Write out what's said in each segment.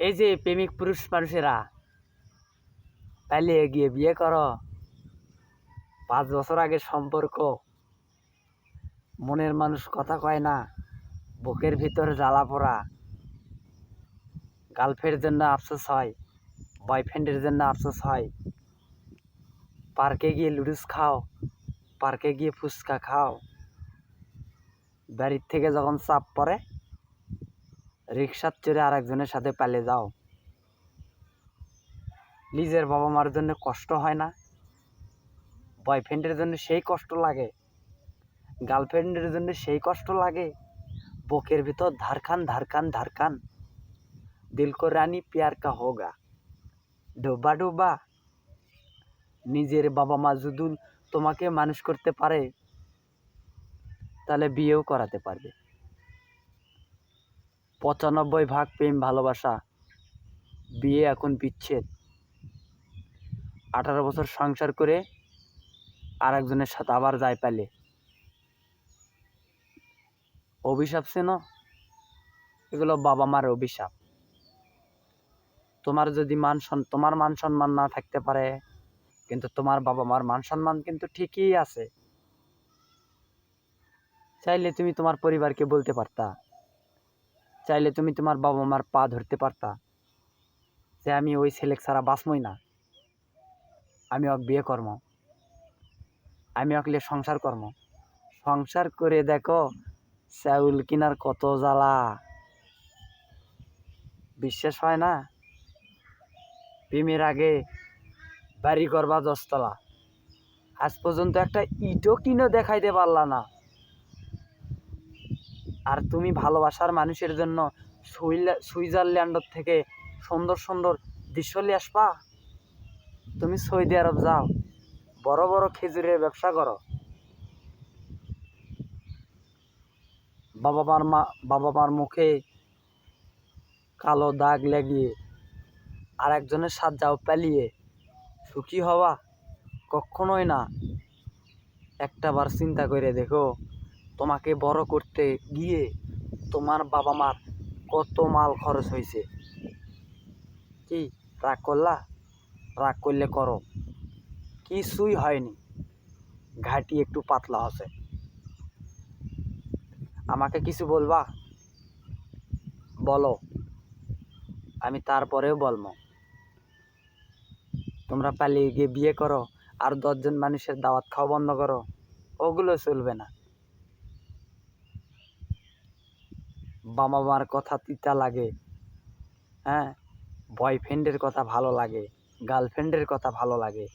এই যে প্রেমিক পুরুষ মানুষেরা পালিয়ে গিয়ে বিয়ে করো, 5 বছর আগের সম্পর্ক, মনের মানুষ কথা কয় না, বুকের ভিতর জ্বালা পোড়া, গার্লফ্রেন্ডের জন্য আফসোস হয়, বয়ফ্রেন্ডের জন্য আফসোস হয়, পার্কে গিয়ে লুডুস খাও, পার্কে গিয়ে ফুচকা খাও, বাড়ির থেকে যখন চাপ পড়ে রিক্সার চড়ে আরেকজনের সাথে পালিয়ে যাও। নিজের বাবা মার জন্য কষ্ট হয় না? বয়ফ্রেন্ডের জন্য সেই কষ্ট লাগে, গার্লফ্রেন্ডের জন্য সেই কষ্ট লাগে, বুকের ভিতর ধারকান ধারকান ধারকান, দিল কো রানী প্যার কা হোগা, ডোবা ডোবা। নিজের বাবা মা যদি তোমাকে মানুষ করতে পারে তাহলে বিয়েও করাতে পারবে। 95% প্রেম ভালোবাসা, বিয়ে এখন বিচ্ছেদ। 18 বছর সংসার করে আরেকজনের সাথে আবার যায় পালে। অভিশাপ চেনো? এগুলো বাবা মার অভিশাপ। তোমার যদি তোমার মান সম্মান না থাকতে পারে, কিন্তু তোমার বাবা মার মান সম্মান কিন্তু ঠিকই আছে। চাইলে তুমি তোমার পরিবারকে বলতে পারতা, চাইলে তুমি তোমার বাবা মার পা ধরতে পারতা যে আমি ওই ছেলে ছাড়া বাঁচমই না, আমি ওকে বিয়ে কর্ম, আমি ওকে সংসার কর্ম। সংসার করে দেখো চাউল কিনার কত জ্বালা, বিশ্বাস হয় না? প্রেমের আগে বাড়ি করবা 10 তলা, আজ পর্যন্ত একটা ইটও কিনে দেখাইতে পারলা না। আর তুমি ভালোবাসার মানুষের জন্য সুইজারল্যান্ড থেকে সুন্দর সুন্দর দৃশ্য নিয়ে আসবা? তুমি সৌদি আরব যাও, বড় বড় খেজুরের ব্যবসা করো, বাবা মার মুখে কালো দাগ লাগিয়ে আর একজনের সাথে যাও পালিয়ে, সুখী হওয়া? কখনোই না। একটাবার চিন্তা করে দেখো, তোমাকে বড় করতে গিয়ে তোমার বাবা মার কত মাল খরচ হয়েছে। কি রাগ করলা? রাগ করলে করো, কিছুই হয়নি, ঘাটি একটু পাতলা আছে। আমাকে কিছু বলবা? বলো, আমি তারপরেও বলবো। তোমরা পালিয়ে গিয়ে বিয়ে করো আর 10 জন মানুষের দাওয়াত খাওয়া বন্ধ করো, ওগুলো চলবে না। বাবা মার কথা তিতা লাগে, হ্যাঁ, বয়ফ্রেন্ডের কথা ভালো লাগে, গার্লফ্রেন্ডের কথা ভালো লাগে।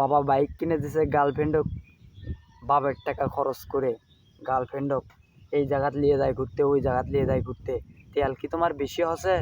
বাবা বাইক কিনে দিছে, গার্লফ্রেন্ডও বাবার টাকা খরচ করে গার্লফ্রেন্ডও এই জায়গাত নিয়ে যায় ঘুরতে, ওই জায়গাত নিয়ে যায় ঘুরতে। তেল কি তোমার বেশি হচ্ছে?